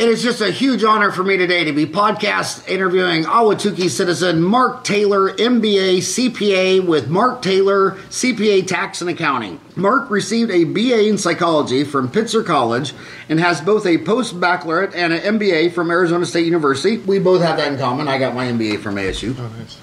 It is just a huge honor for me today to be podcast interviewing Ahwatukee citizen Mark Taylor MBA CPA with Mark Taylor CPA Tax and Accounting. Mark received a BA in psychology from Pitzer College and has both a post-baccalaureate and an MBA from Arizona State University. We both have that in common. I got my MBA from ASU. Oh, nice.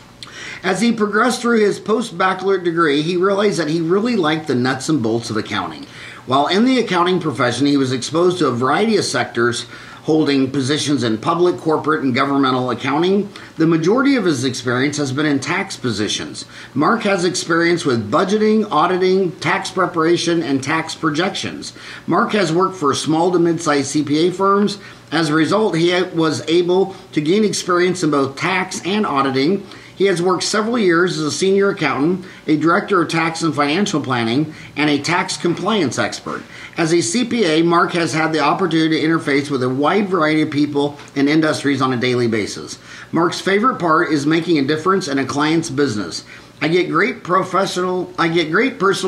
As he progressed through his post-baccalaureate degree, he realized that he really liked the nuts and bolts of accounting. While in the accounting profession, he was exposed to a variety of sectors, holding positions in public, corporate, and governmental accounting. The majority of his experience has been in tax positions. Mark has experience with budgeting, auditing, tax preparation, and tax projections. Mark has worked for small to mid-sized CPA firms. As a result, he was able to gain experience in both tax and auditing. He has worked several years as a senior accountant, a director of tax and financial planning, and a tax compliance expert. As a CPA, Mark has had the opportunity to interface with a wide variety of people and industries on a daily basis. Mark's favorite part is making a difference in a client's business. I get great personal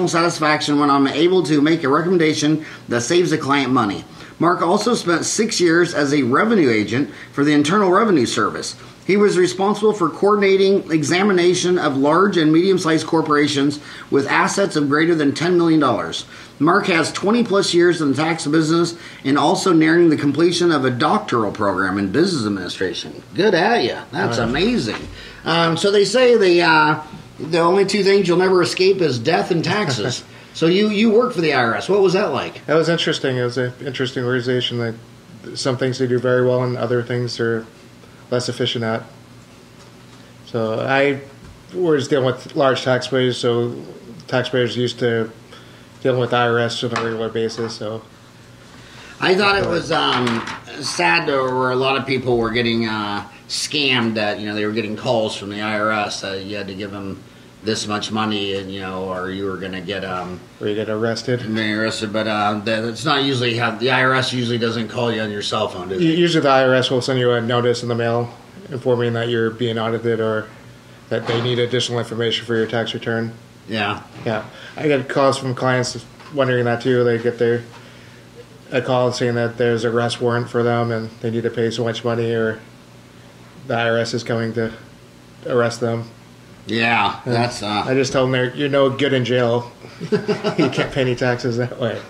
satisfaction when I'm able to make a recommendation that saves a client money. Mark also spent 6 years as a revenue agent for the Internal Revenue Service. He was responsible for coordinating examination of large and medium-sized corporations with assets of greater than $10 million. Mark has 20 plus years in the tax business and also nearing the completion of a doctoral program in business administration. Good at you. That's amazing. So they say the only two things you'll never escape is death and taxes. So you work for the IRS. What was that like? That was interesting. It was an interesting organization. Like, some things they do very well and other things they're less efficient at. So I was dealing with large taxpayers, so taxpayers used to dealing with IRS on a regular basis. So I thought it was sad where a lot of people were getting scammed. That they were getting calls from the IRS that you had to give them this much money, and or you were going to get or you get arrested. But it's not usually how the IRS usually doesn't call you on your cell phone, does it? Usually the IRS will send you a notice in the mail informing that you're being audited or that they need additional information for your tax return. Yeah. I get calls from clients wondering that too. They get a call saying that there's an arrest warrant for them and they need to pay so much money, or the IRS is coming to arrest them. Yeah, and that's. I just tell them you're no good in jail. You can't pay any taxes that way.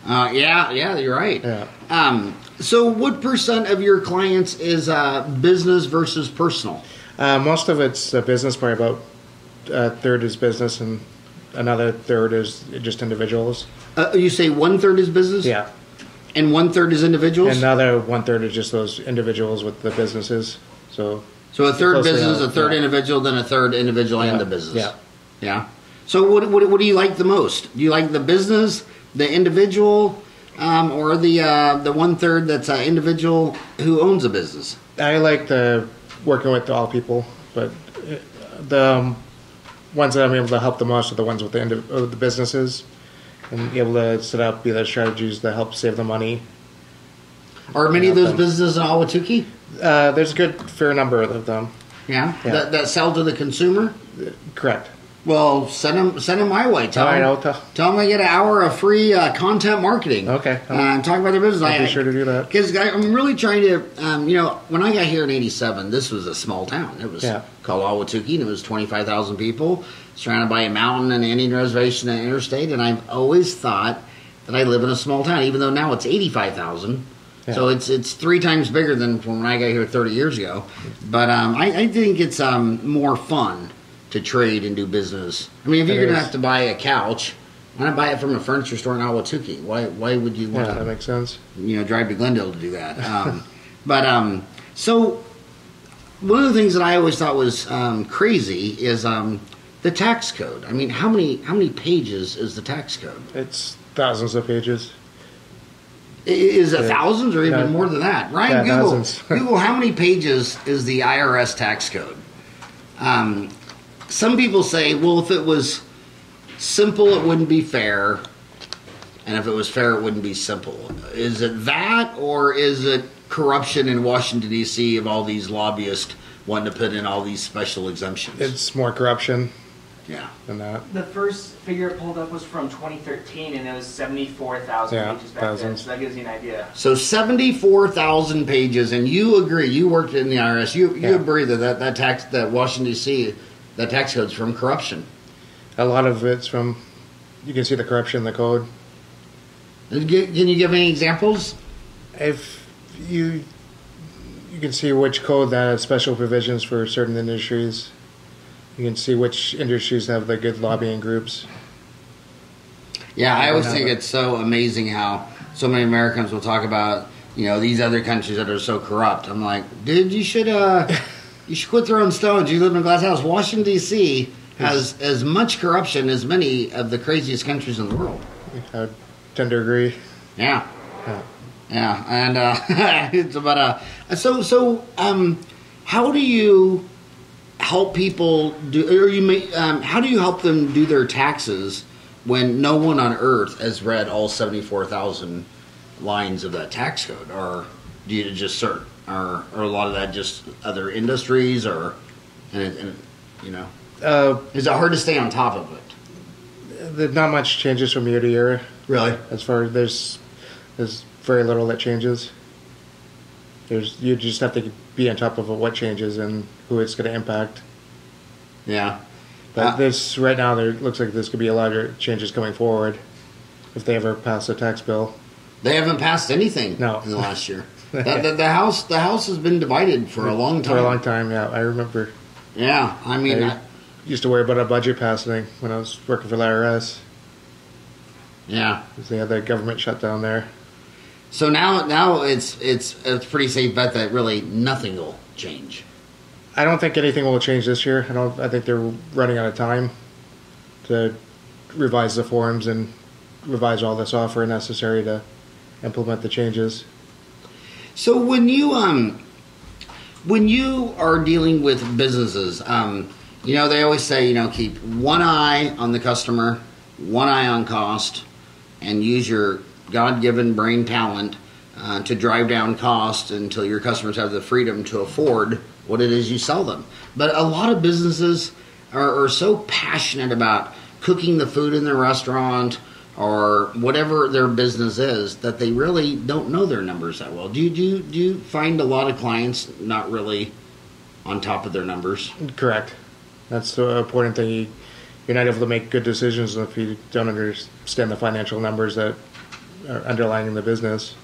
Yeah, you're right. Yeah. So, what percent of your clients is business versus personal? Most of it's business. Probably about a third is business, and another third is just individuals. You say 1/3 is business? Yeah. And 1/3 is individuals? And another 1/3 is just those individuals with the businesses. So a third business, a third individual, then a third individual and the business. Yeah. So what do you like the most? Do you like the business, the individual, or the 1/3 that's an individual who owns a business? I like working with all people, but the ones that I'm able to help the most are the ones with the businesses, and be able to set up the strategies that help save the money. Are many of those businesses in Ahwatukee? There's a good fair number of them. Yeah? That sell to the consumer? Correct. Well, send them my way. Tell them they get an hour of free content marketing. Okay. Talk about their business. I'll be sure to do that. Because I'm really trying to, when I got here in '87, this was a small town. It was called Ahwatukee, and it was 25,000 people, surrounded by a mountain and an Indian reservation and an interstate. And I've always thought that I live in a small town, even though now it's 85,000. Yeah. So it's 3 times bigger than when I got here 30 years ago. But I think it's more fun to trade and do business. I mean, if you're going to have to buy a couch, why not buy it from a furniture store in Ahwatukee? Why would you want to? That makes sense. Drive to Glendale to do that. So one of the things that I always thought was crazy is the tax code. I mean, how many pages is the tax code? It's thousands of pages. Is it thousands or even more than that? Ryan, Google how many pages is the IRS tax code? Some people say, well, if it was simple, it wouldn't be fair. And if it was fair, it wouldn't be simple. Is it that, or is it corruption in Washington, D.C. of all these lobbyists wanting to put in all these special exemptions? It's more corruption. Yeah. than that. The first figure it pulled up was from 2013, and it was 74,000 Yeah, pages back then. thousands. So that gives you an idea. So 74,000 pages, and you agree? You worked in the IRS. You Yeah. agree that Washington D.C. that tax code's from corruption. A lot of it's from, you can see the corruption in the code. Can you give any examples? If you can see which code that has special provisions for certain industries. You can see which industries have the good lobbying groups. Yeah, I always think it's so amazing how so many Americans will talk about, these other countries that are so corrupt. I'm like, dude, you should quit throwing stones. You live in a glass house. Washington D.C. has as much corruption as many of the craziest countries in the world. I tend to agree. Yeah. And it's about how do you help people how do you help them do their taxes when no one on earth has read all 74,000 lines of that tax code? Or do you just or a lot of that just other industries, or is it hard to stay on top of it? Not much changes from year to year. Really? As far as there's very little that changes. You just have to be on top of what changes and who it's going to impact. Yeah. But right now, there looks like there's going to be a lot of changes coming forward if they ever pass a tax bill. They haven't passed anything in the last year. The house has been divided for a long time. For a long time, yeah. I remember. Yeah, I mean, I used to worry about a budget passing when I was working for the IRS. Yeah, because they had the government shutdown there. So now it's a pretty safe bet that really nothing will change. I don't think anything will change this year. I think they're running out of time to revise the forms and revise all the software necessary to implement the changes. So when you are dealing with businesses, they always say, keep one eye on the customer, one eye on cost, and use your God-given brain talent to drive down cost until your customers have the freedom to afford what it is you sell them. But a lot of businesses are so passionate about cooking the food in their restaurant or whatever their business is that they really don't know their numbers that well. Do you find a lot of clients not really on top of their numbers? Correct. That's the important thing. You're not able to make good decisions if you don't understand the financial numbers that are underlying the business.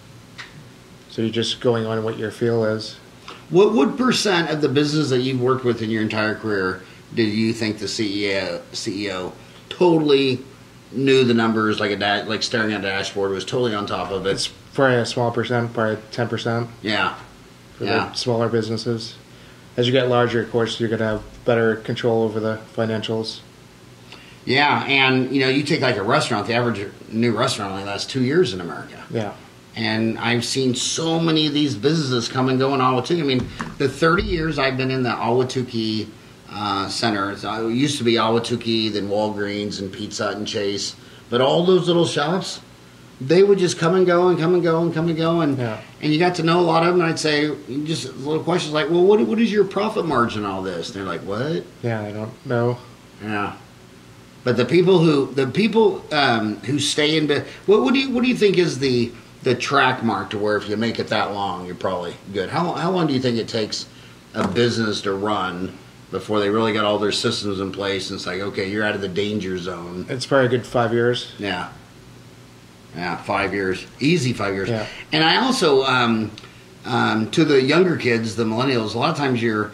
So you're just going on what your feel is. What percent of the business that you've worked with in your entire career did you think the CEO totally knew the numbers like staring at a dashboard, was totally on top of it? It's probably a small percent, probably 10%. Yeah. For the smaller businesses. As you get larger, of course, you're going to have better control over the financials. Yeah, and you take like a restaurant. The average new restaurant only lasts 2 years in America. Yeah. And I've seen so many of these businesses come and go in Ahwatukee. I mean, the 30 years I've been in the Ahwatukee Center, it used to be Ahwatukee, then Walgreens and Pizza Hut and Chase. But all those little shops, they would just come and go and come and go and come and go. And you got to know a lot of them. And I'd say, just little questions like, well, what is your profit margin on all this? And they're like, what? Yeah, I don't know. Yeah. But the people who stay in, what do you think is the track mark to where if you make it that long, you're probably good? How long do you think it takes a business to run before they really got all their systems in place and it's like, okay, you're out of the danger zone? It's probably a good 5 years. Yeah. Yeah, 5 years. Easy 5 years. Yeah. And I also, to the younger kids, the millennials, a lot of times you're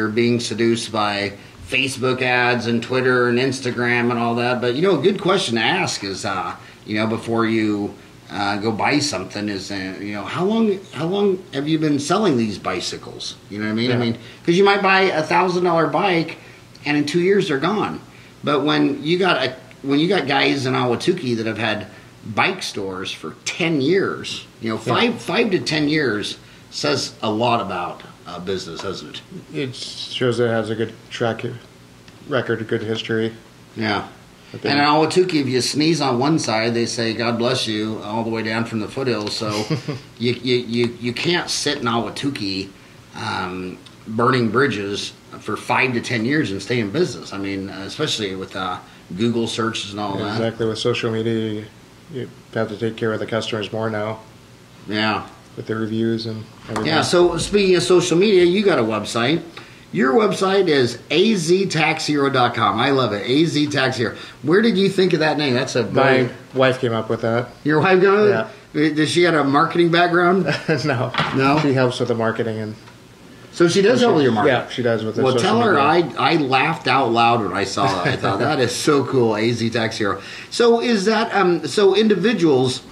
being seduced by Facebook ads and Twitter and Instagram and all that. But, a good question to ask is, before you go buy something is, how long have you been selling these bicycles? You know what I mean? Yeah. I mean, because you might buy $1,000 bike and in 2 years they're gone. But when you got guys in Ahwatukee that have had bike stores for 10 years, five to 10 years says a lot about business, doesn't it? It shows that it has a good track record, a good history. Yeah. And in Ahwatukee, if you sneeze on one side, they say, God bless you, all the way down from the foothills. So you can't sit in Ahwatukee burning bridges for 5 to 10 years and stay in business. I mean, especially with Google searches and all that. Exactly. With social media, you have to take care of the customers more now. Yeah. With the reviews and everything. Yeah, so speaking of social media, you got a website. Your website is aztaxhero.com. I love it. aztaxhero. Where did you think of that name? That's My wife came up with that. Your wife got it? Yeah. Does she have a marketing background? No. No? She helps with the marketing and So she does help with your marketing? Yeah, she does with the Well, social tell her media. I laughed out loud when I saw that. I thought, that is so cool, AZ Tax Hero. So is that, so individuals,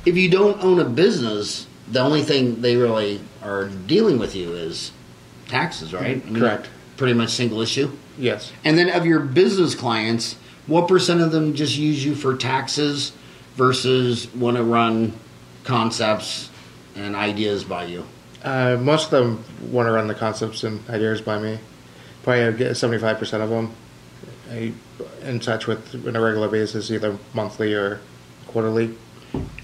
if you don't own a business, the only thing they really are dealing with you is taxes, right? I mean, Correct. Pretty much single issue. Yes. And then of your business clients, what percent of them just use you for taxes versus want to run concepts and ideas by you? Most of them want to run the concepts and ideas by me. Probably get 75% of them. I in touch with on a regular basis, either monthly or quarterly.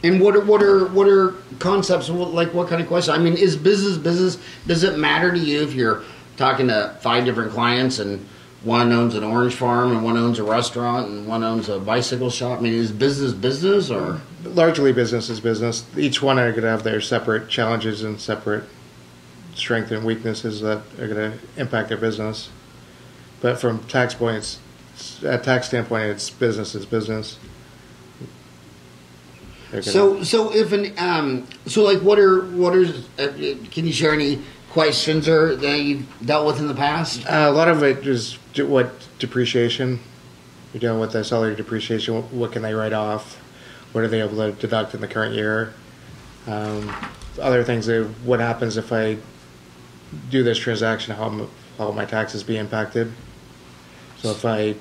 And what are concepts? Like what kind of question? I mean, is business? Does it matter to you if you're talking to 5 different clients and one owns an orange farm and one owns a restaurant and one owns a bicycle shop? I mean, is business or? Largely business is business. Each one are going to have their separate challenges and separate strengths and weaknesses that are going to impact their business. But from tax tax standpoint, it's business is business. So if like what are can you share any questions that you've dealt with in the past? A lot of it is what depreciation. You're dealing with the salary depreciation. What can they write off? What are they able to deduct in the current year? Other things are what happens if I do this transaction? How will my taxes be impacted? So if I,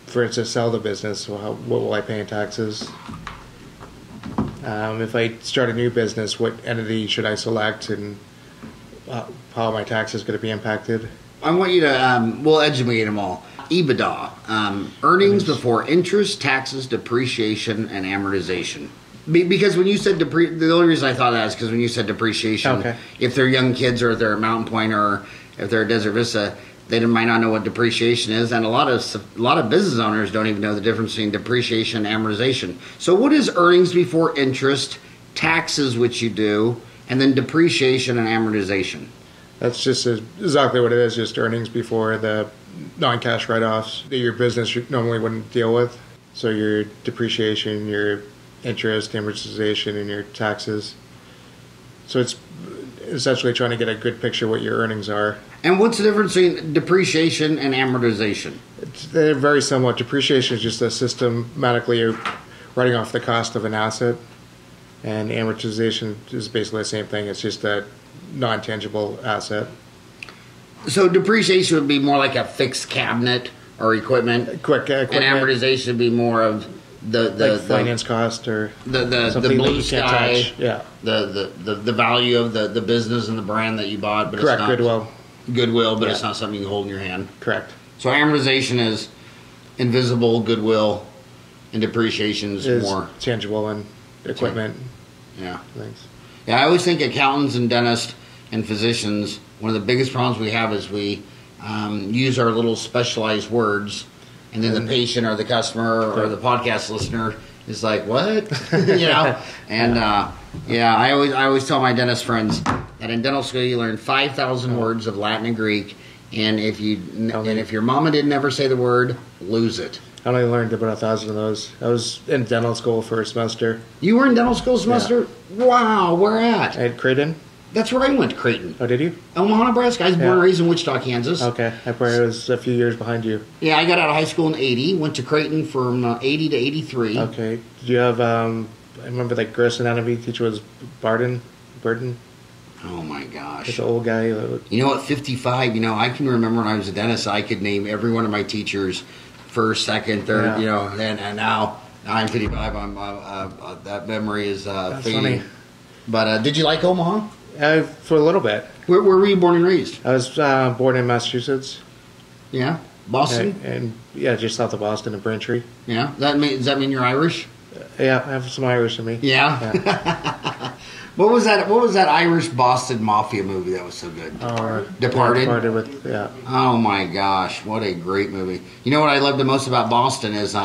for instance, sell the business, what will I pay in taxes? If I start a new business, what entity should I select, and how are my taxes going to be impacted? I want you to, we'll educate them all. EBITDA, earnings before interest, taxes, depreciation, and amortization. Because when you said the only reason I thought that is because when you said depreciation, Okay. If they're young kids or if they're at Mountain Point or if they're at Desert Vista, they might not know what depreciation is, and a lot of business owners don't even know the difference between depreciation and amortization. So what is earnings before interest, taxes, which you do, and then depreciation and amortization? That's just exactly what it is, just earnings before the non-cash write-offs that your business normally wouldn't deal with. So your depreciation, your interest, amortization, and your taxes. So it's essentially trying to get a good picture of what your earnings are. And what's the difference between depreciation and amortization? They're very similar. Depreciation is just a systematically writing off the cost of an asset, and amortization is basically the same thing. It's just a non-tangible asset. So depreciation would be more like a fixed cabinet or equipment, Equipment. and amortization would be more of the finance cost or the something that blue you can't sky, touch. Yeah. the value of the business and the brand that you bought, but Correct. it's not Goodwill. but Yeah. it's not something you can hold in your hand. Correct. So amortization is invisible goodwill, and depreciation is more tangible and equipment yeah. things. Yeah, I always think accountants and dentists and physicians, one of the biggest problems we have is we use our little specialized words, and then the patient or the customer or the podcast listener is like, what? You know? And I always tell my dentist friends that in dental school you learn 5,000 words of Latin and Greek, and if your mama didn't ever say the word, lose it. I only learned about 1,000 of those. I was in dental school for a semester. You were in dental school semester? Yeah. Wow, where at? At Creighton. That's where I went to Creighton. Oh, did you? Omaha, Nebraska. I was born and raised in Wichita, Kansas. Okay. I probably was a few years behind you. Yeah, I got out of high school in 80, went to Creighton from 80 to 83. Okay. Did you have, I remember that gross anatomy teacher was Burden? Oh my gosh. Just an old guy. You know, at 55, I can remember when I was a dentist, I could name every one of my teachers first, second, third, and now I'm 55. That memory is fading. Funny. But did you like Omaha? For a little bit. Where were you born and raised? I was born in Massachusetts. Yeah? Boston? And just south of Boston in Braintree. Yeah? Does that mean you're Irish? Yeah, I have some Irish in me. Yeah. Yeah. What was that Irish Boston Mafia movie that was so good? Departed? Departed with, yeah. Oh my gosh, what a great movie. You know what I love the most about Boston is,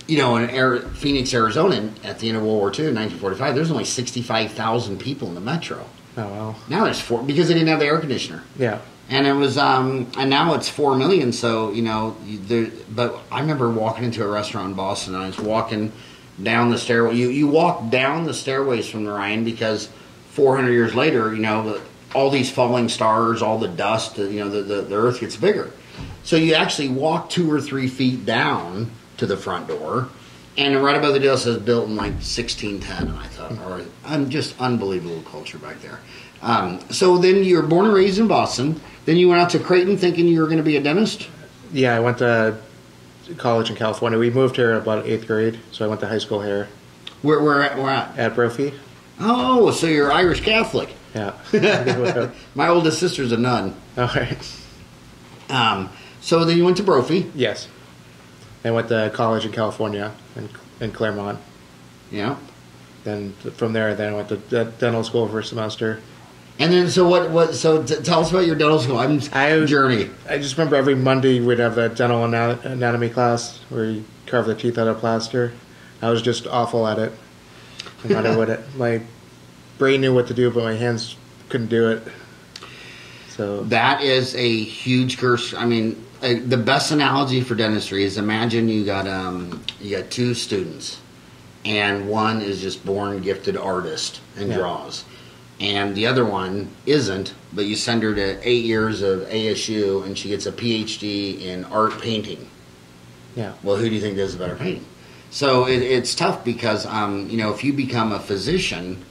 you know, in Phoenix, Arizona, at the end of World War II in 1945, there's only 65,000 people in the metro. Oh, well. Now there's 4, because they didn't have the air conditioner. Yeah. And it was, and now it's 4 million. So, you know, but I remember walking into a restaurant in Boston, and I was walking down the stairway. You walk down the stairways from the Rhine because 400 years later, you know, all these falling stars, all the dust, you know, the earth gets bigger. So you actually walk 2 or 3 feet down to the front door, and right above the deal says built in like 1610. And I thought, all right, I'm just unbelievable culture back there. So then you were born and raised in Boston. Then you went out to Creighton thinking you were going to be a dentist? Yeah, I went to college in California. We moved here about 8th grade, so I went to high school here. Where at? At Brophy. Oh, so you're Irish Catholic. Yeah. My oldest sister's a nun. All right. So then you went to Brophy. Yes. I went to college in California, in Claremont. Yeah. Then from there, I went to dental school for a semester. And then, so tell us about your dental school journey. I just remember every Monday we'd have the dental anatomy class where you carve the teeth out of plaster. I was just awful at it. No matter what my brain knew what to do, but my hands couldn't do it. So that is a huge curse. I mean, the best analogy for dentistry is imagine you got 2 students, and one is just born gifted artist and draws. And the other one isn't, but you send her to 8 years of ASU, and she gets a PhD in art painting. Yeah. Well, who do you think does a better painting? So it's tough because, you know, if you become a physician,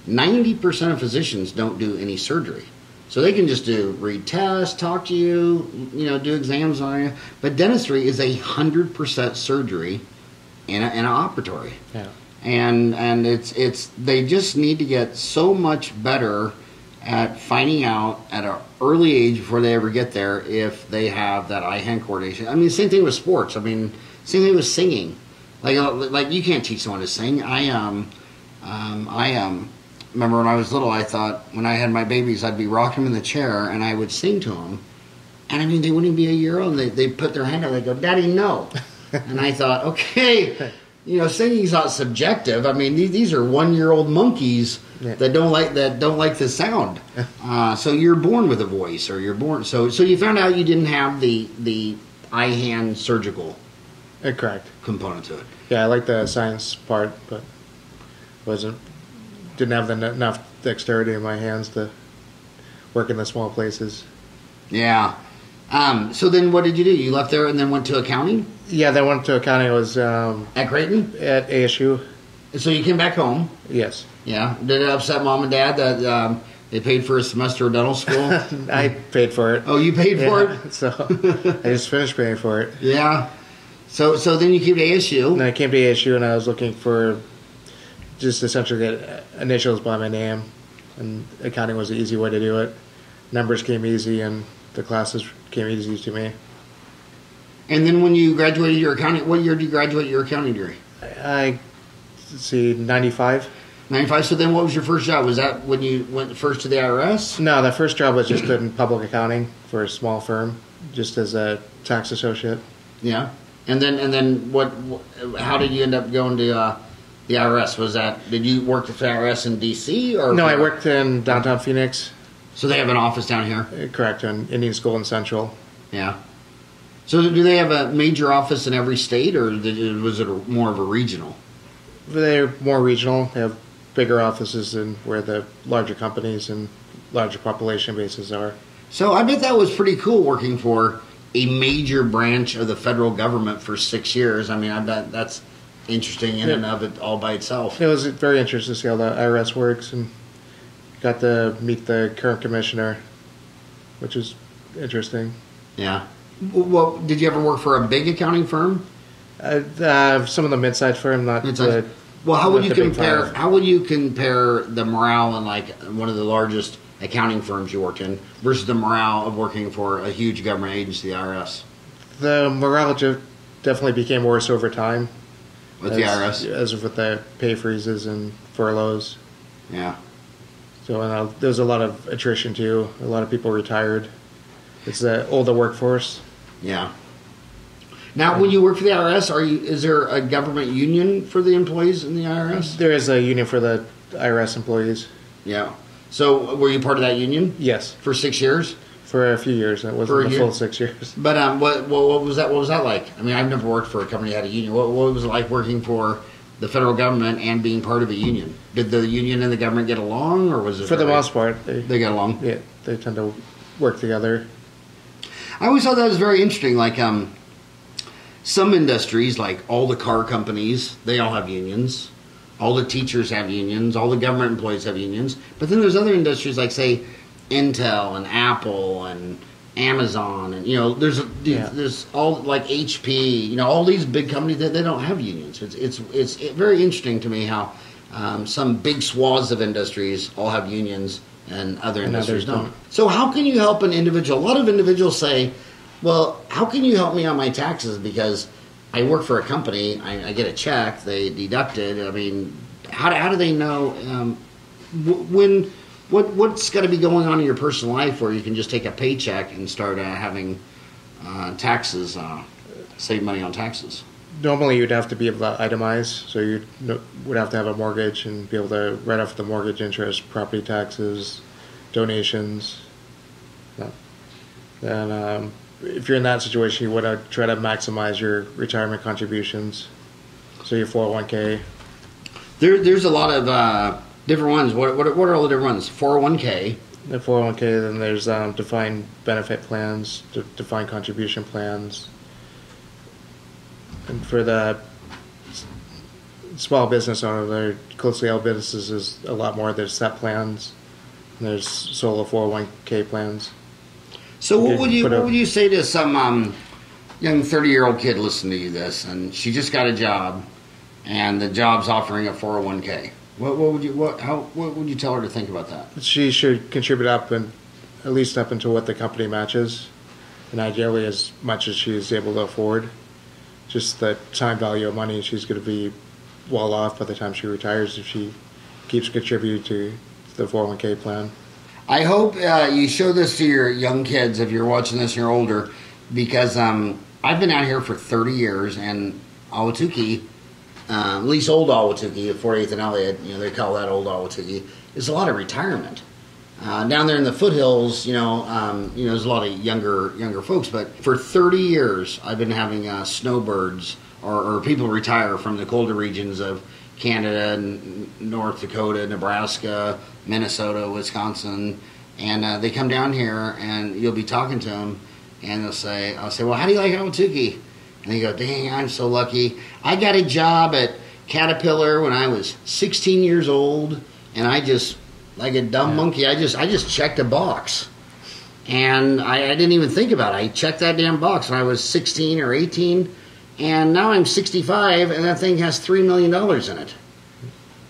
90% of physicians don't do any surgery. So they can just read tests, talk to you, you know, do exams on you. But dentistry is 100% surgery in an operatory. Yeah. And it's they just need to get so much better at finding out at an early age before they ever get there if they have that eye-hand coordination. I mean, same thing with sports. I mean, same thing with singing. Like you can't teach someone to sing. I remember when I was little, I thought when I had my babies, I'd be rocking them in the chair and I would sing to them. And I mean, they wouldn't be a year old. And they put their hand out. They go, "Daddy, no." And I thought, okay. You know, singing's not subjective. I mean, these are 1-year-old monkeys that don't like the sound. So you're born with a voice, or you're born. So you found out you didn't have the eye-hand surgical correct component to it. Yeah, I like the science part, but didn't have enough dexterity in my hands to work in the small places. Yeah. So then what did you do? You left there and then went to accounting? Yeah, then went to accounting. I was at Creighton? At ASU. So you came back home? Yes. Yeah. Did it upset mom and dad that they paid for a semester of dental school? I paid for it. Oh, you paid for it? So I just finished paying for it. Yeah. So then you came to ASU? And I came to ASU and I was looking for just essentially get initials by my name. And accounting was the easy way to do it. Numbers came easy and the classes came easy to me. And then when you graduated your accounting, what year did you graduate your accounting degree? Let's see, 95. 95. So then what was your first job? Was that when you went first to the IRS? No, the first job was just in public accounting for a small firm, just as a tax associate. Yeah. And then what how did you end up going to the IRS? Did you work at the IRS in DC or? No, I worked in downtown Phoenix. So they have an office down here? Correct, in Indian School and Central. Yeah. So do they have a major office in every state, or was it more of a regional? They're more regional. They have bigger offices in where the larger companies and larger population bases are. So I bet that was pretty cool working for a major branch of the federal government for 6 years. I mean, I bet that's interesting in and of it all by itself. It was very interesting to see how the IRS works, and got to meet the current commissioner, which was interesting. Yeah. Well, did you ever work for a big accounting firm? Some of the mid-sized firm, not mid-sized. Well, how would you compare? How would you compare the morale in like one of the largest accounting firms you worked in versus the morale of working for a huge government agency, the IRS? The morale definitely became worse over time. with the IRS. As with the pay freezes and furloughs. Yeah. So there's a lot of attrition too. A lot of people retired. It's the older workforce. Yeah. Now, when you work for the IRS, is there a government union for the employees in the IRS? There is a union for the IRS employees. Yeah. So, were you part of that union? Yes. For 6 years? For a few years. It wasn't the full 6 years. But what was that? What was that like? I mean, I've never worked for a company that had a union. What was it like working for the federal government and being part of a union? Did the union and the government get along, or was it? For the most part, they get along. Yeah, they tend to work together. I always thought that was very interesting. Like some industries, like all the car companies, they all have unions. All the teachers have unions. All the government employees have unions. But then there's other industries like, say, Intel and Apple and Amazon, and there's all like HP. All these big companies that they don't have unions. It's very interesting to me how some big swaths of industries all have unions and other industries don't. So how can you help an individual? A lot of individuals say, well, how can you help me on my taxes? Because I work for a company, I get a check, they deduct it. I mean, how do they know what's got to be going on in your personal life where you can just take a paycheck and start having taxes, save money on taxes? Normally, you'd have to be able to itemize, so you would have to have a mortgage and be able to write off the mortgage interest, property taxes, donations. And if you're in that situation, you want to try to maximize your retirement contributions, so your 401k. There's a lot of different ones. What are all the different ones? 401k. The 401k, then there's defined benefit plans, defined contribution plans. And for the small business owner, they're closely held businesses, is a lot more. There's SEP plans, and there's solo 401k plans. So what would you say to some young 30-year-old kid listening to this, and she just got a job, and the job's offering a 401k? What would you tell her to think about that? She should contribute at least up until what the company matches, and ideally as much as she's able to afford. Just the time value of money, she's going to be well off by the time she retires if she keeps contributing to the 401k plan. I hope you show this to your young kids if you're watching this and you're older, because I've been out here for 30 years, and Ahwatukee, at least old Ahwatukee, 48th and Elliott, they call that old Ahwatukee, is a lot of retirement. Down there in the foothills, there's a lot of younger folks, but for 30 years I've been having snowbirds or people retire from the colder regions of Canada, North Dakota, Nebraska, Minnesota, Wisconsin, and they come down here, and you'll be talking to them, and I'll say, well, how do you like Ahwatukee? And they go, dang, I'm so lucky. I got a job at Caterpillar when I was 16 years old, and I just, like a dumb monkey, I just checked a box. And I didn't even think about it. I checked that damn box when I was 16 or 18, and now I'm 65, and that thing has $3 million in it.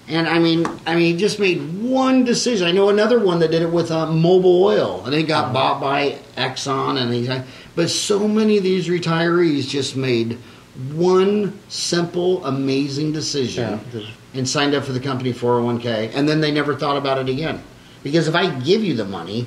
And I mean, he just made one decision. I know another one that did it with Mobil Oil, and it got bought by Exxon, but so many of these retirees just made one simple, amazing decision and signed up for the company 401k, and then they never thought about it again. Because if I give you the money,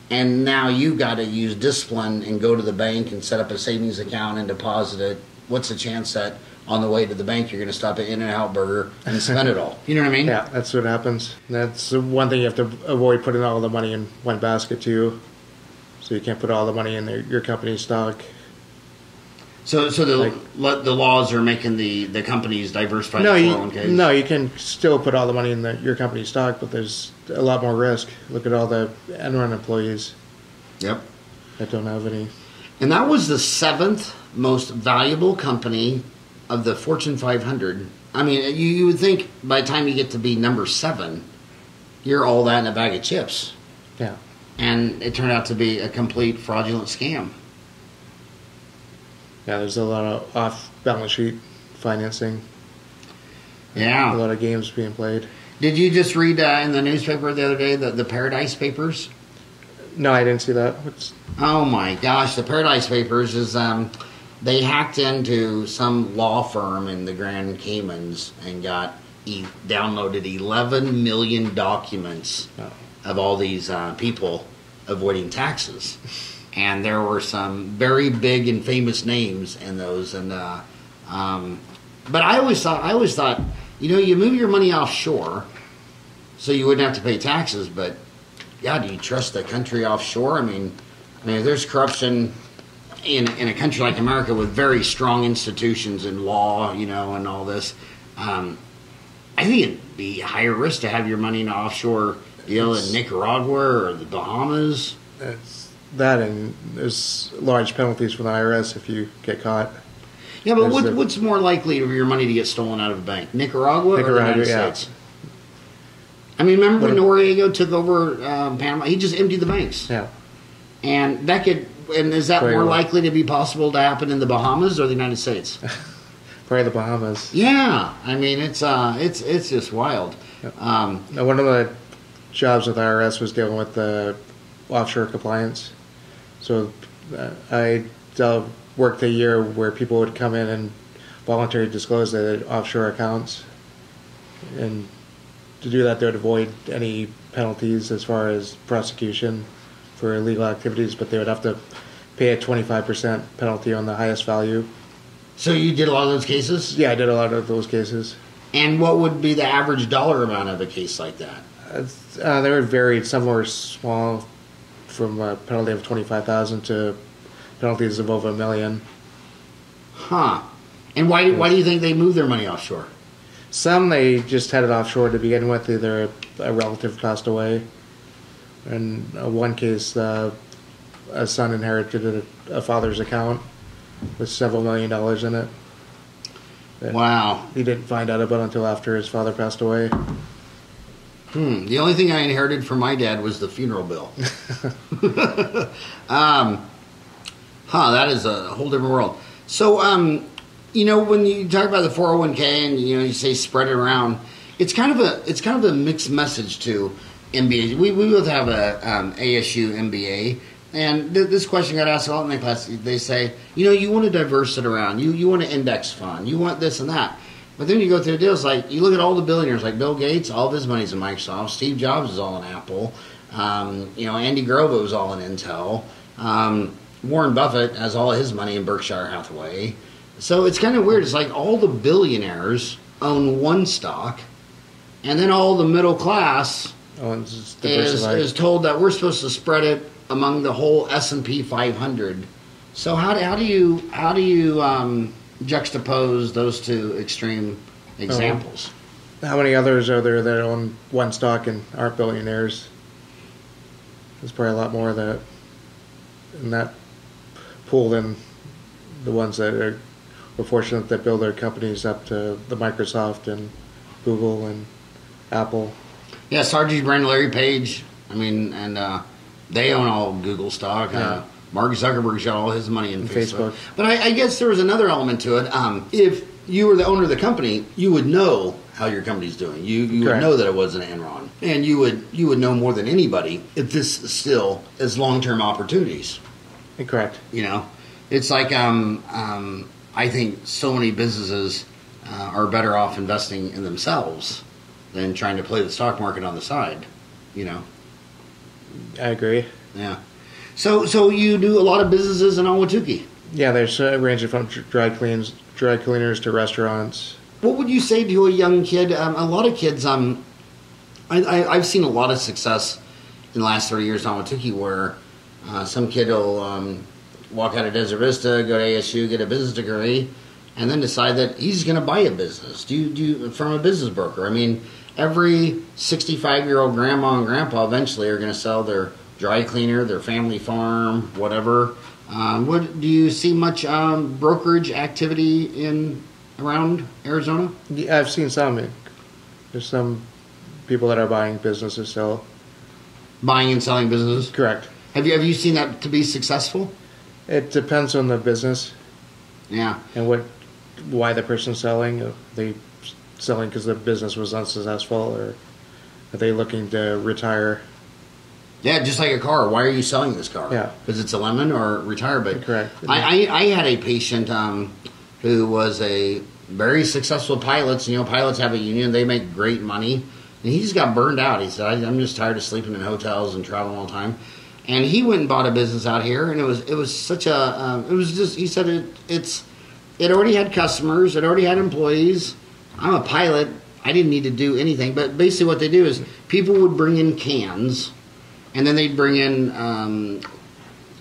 and now you got to use discipline and go to the bank and set up a savings account and deposit it, what's the chance that on the way to the bank you're going to stop at In-N-Out Burger and spend it all? You know what I mean? Yeah, that's what happens. That's one thing you have to avoid, putting all the money in one basket too. So you can't put all the money in your company stock. So the laws are making the companies diversify their 401ks? No, you can still put all the money in your company stock, but there's a lot more risk. Look at all the Enron employees. Yep. That don't have any. And that was the 7th most valuable company of the Fortune 500. I mean, you would think by the time you get to be number 7, you're all that in a bag of chips. Yeah. And it turned out to be a complete fraudulent scam. Yeah, there's a lot of off-balance sheet financing. Yeah. A lot of games being played. Did you just read in the newspaper the other day the Paradise Papers? No, I didn't see that. Oh my gosh, the Paradise Papers is they hacked into some law firm in the Grand Caymans and downloaded 11 million documents of all these people avoiding taxes. And there were some very big and famous names in those. And but I always thought, you move your money offshore so you wouldn't have to pay taxes. But yeah, do you trust the country offshore? I mean, if there's corruption in a country like America with very strong institutions and law, and all this, I think it'd be higher risk to have your money in an offshore deal in Nicaragua or the Bahamas. That, and there's large penalties from the IRS if you get caught. Yeah, but what's more likely for your money to get stolen out of a bank? Nicaragua or the United States? I mean, remember when Noriega took over Panama? He just emptied the banks. Yeah. And is that more likely to be possible to happen in the Bahamas or the United States? Probably the Bahamas. Yeah. I mean, it's just wild. Yep. One of the jobs with the IRS was dealing with the offshore compliance. So I worked a year where people would come in and voluntarily disclose their offshore accounts. And to do that, they would avoid any penalties as far as prosecution for illegal activities, but they would have to pay a 25% penalty on the highest value. So you did a lot of those cases? Yeah, I did a lot of those cases. And what would be the average dollar amount of a case like that? They were varied. Some were small, from a penalty of $25,000 to penalties of over $1 million. Huh. And why do you think they moved their money offshore? Some they just had it offshore to begin with. Either a relative passed away, and one case, a son inherited a father's account with several $1 million in it. Wow. He didn't find out about it until after his father passed away. The only thing I inherited from my dad was the funeral bill. That is a whole different world. So, when you talk about the 401k and you say spread it around, it's kind of a mixed message to MBA. We both have a ASU MBA, and this question got asked a lot in my class. They say, you want to diverse it around. You want an index fund. You want this and that. But then you go through deals like, you look at all the billionaires, like Bill Gates, all of his money's in Microsoft. Steve Jobs is all in Apple. Andy Grove was all in Intel. Warren Buffett has all of his money in Berkshire Hathaway. So it's kind of weird. It's like all the billionaires own one stock, and then all the middle class is told that we're supposed to spread it among the whole S&P 500. So how do you juxtapose those two extreme examples? How many others are there that own one stock and aren't billionaires? There's probably a lot more that in that pool than the ones that are fortunate that build their companies up to the Microsoft and Google and Apple. Yeah, Sargey Brin, Larry Page. I mean, and they own all Google stock. Yeah. Mark Zuckerberg's got all his money in Facebook. But I guess there was another element to it. If you were the owner of the company, you would know how your company's doing. You would know that it wasn't Enron. And you would know more than anybody if this still is long-term opportunities. Correct. It's like I think so many businesses are better off investing in themselves than trying to play the stock market on the side. I agree. Yeah. So you do a lot of businesses in Ahwatukee. Yeah, there's ranging from dry cleaners to restaurants. What would you say to a young kid? A lot of kids. I've seen a lot of success in the last 30 years in Ahwatukee where some kid will walk out of Desert Vista, go to ASU, get a business degree, and then decide that he's going to buy a business. Do you from a business broker? I mean, every 65-year-old grandma and grandpa eventually are going to sell their dry cleaner, their family farm, whatever. Do you see much brokerage activity around Arizona? Yeah, I've seen some. There's some people that are buying businesses still. Buying and selling businesses? Correct. Have you seen that to be successful? It depends on the business. Yeah. And why the person's selling. Are they selling because the business was unsuccessful, or are they looking to retire? Yeah, just like a car. Why are you selling this car? Yeah. Because it's a lemon or retire. But Correct. I had a patient who was a very successful pilot. You know, pilots have a union. They make great money. And he just got burned out. He said, I'm just tired of sleeping in hotels and traveling all the time. And he went and bought a business out here. And it was such a, it was just, he said it already had customers. It already had employees. I'm a pilot. I didn't need to do anything. But basically what they do is people would bring in cans. And then they'd bring in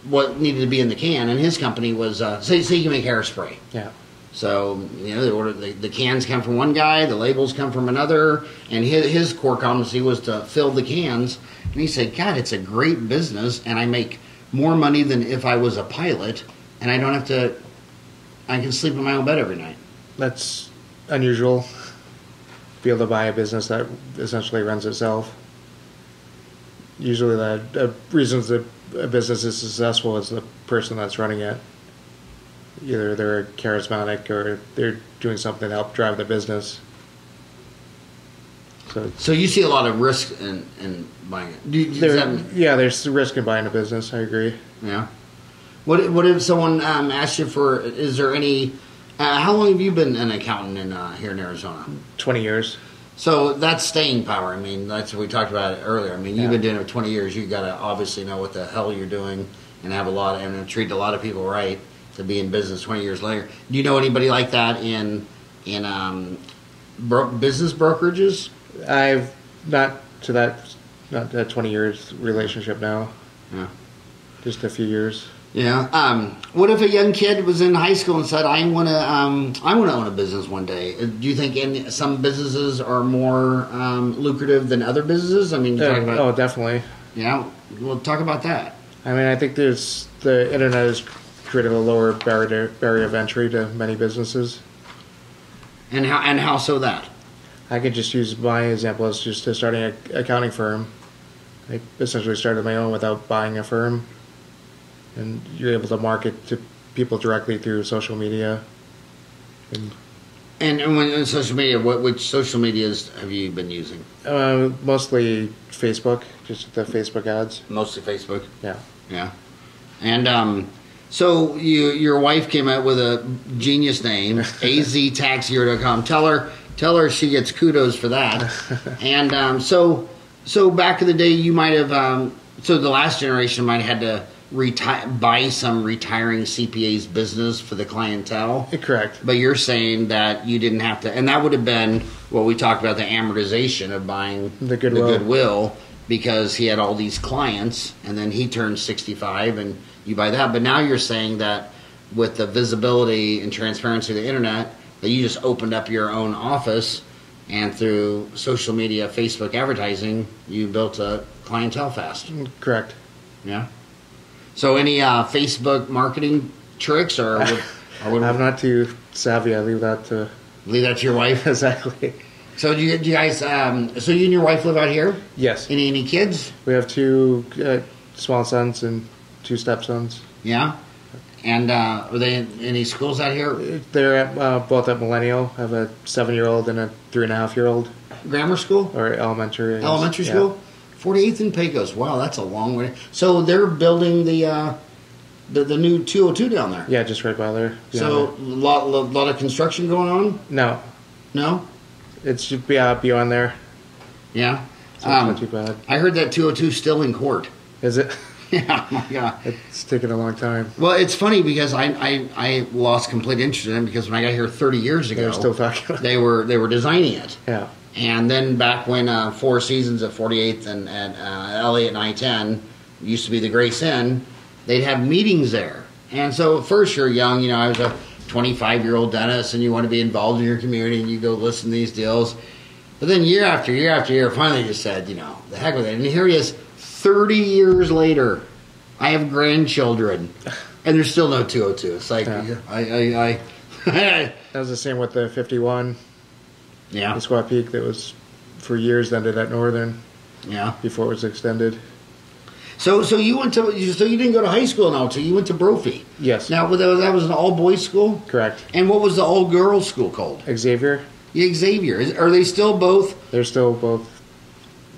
what needed to be in the can, and his company was say you can make hairspray. Yeah. So you know they order the cans come from one guy, the labels come from another, and his core competency was to fill the cans. And he said, "God, it's a great business, and I make more money than if I was a pilot, and I don't have to. I can sleep in my own bed every night." That's unusual. Be able to buy a business that essentially runs itself. Usually the reasons that a business is successful is the person that's running it. Either they're charismatic or they're doing something to help drive the business. So you see a lot of risk in buying it. There's risk in buying a business. I agree. Yeah. What if someone asked you for? Is there any? How long have you been an accountant here in Arizona? 20 years. So that's staying power. I mean, that's what we talked about earlier. I mean, you've been doing it for 20 years. You've got to obviously know what the hell you're doing and have and treat a lot of people right to be in business 20 years later. Do you know anybody like that in business brokerages? I've not that 20 years relationship now. Yeah. Just a few years. Yeah. What if a young kid was in high school and said, "I want to own a business one day"? Do you think some businesses are more lucrative than other businesses? I mean, definitely. Yeah. We'll talk about that. I mean, I think the internet has created a lower barrier of entry to many businesses. And how so that? I could just use my example as just starting an accounting firm. I essentially started my own without buying a firm. And you're able to market to people directly through social media. And when social media, which social medias have you been using? Mostly Facebook, just the Facebook ads. Mostly Facebook. Yeah. Yeah. And so your wife came out with a genius name, aztaxhero.com. Tell her she gets kudos for that. And so back in the day, you might have so the last generation might have had to buy some retiring CPA's business for the clientele. Correct. But you're saying that you didn't have to, and that would have been what we talked about, the amortization of buying the goodwill, because he had all these clients, and then he turned 65, and you buy that. But now you're saying that with the visibility and transparency of the internet, that you just opened up your own office, and through social media, Facebook advertising, you built a clientele fast. Correct. Yeah. So any Facebook marketing tricks, or I'm not too savvy. I leave that to your wife. Exactly. So do you guys? So you and your wife live out here? Yes. Any kids? We have 2 small sons and 2 stepsons. Yeah. And are they in any schools out here? They're both at Millennial. I have a 7-year-old and a 3.5-year-old. Grammar school or elementary? Elementary school. 48th and Pecos. Wow, that's a long way. So they're building the new 202 down there. Yeah, just right by there. So a lot of construction going on. No. It's just beyond there. Yeah. So it's not too bad. I heard that 202 is still in court. Is it? Yeah. Oh my God. It's taken a long time. Well, it's funny because I lost complete interest in it because when I got here 30 years ago, they're still talking about it. They were designing it. Yeah. And then back when Four Seasons at 48th and at Elliott and I-10 used to be the Grace Inn, they'd have meetings there. And so at first you're young, you know, I was a 25-year-old dentist and you want to be involved in your community and you go listen to these deals. But then year after year after year, finally you said, you know, the heck with it. And here he is, 30 years later, I have grandchildren, and there's still no 202. It's like, yeah. That was the same with the 51. Yeah. The Squaw Peak that was for years ended at Northern. Yeah. Before it was extended. So you didn't go to high school now, so you went to Brophy. Yes. Now that was an all boys school. Correct. And what was the all girls school called? Xavier. Yeah, Xavier. Are they still both? They're still both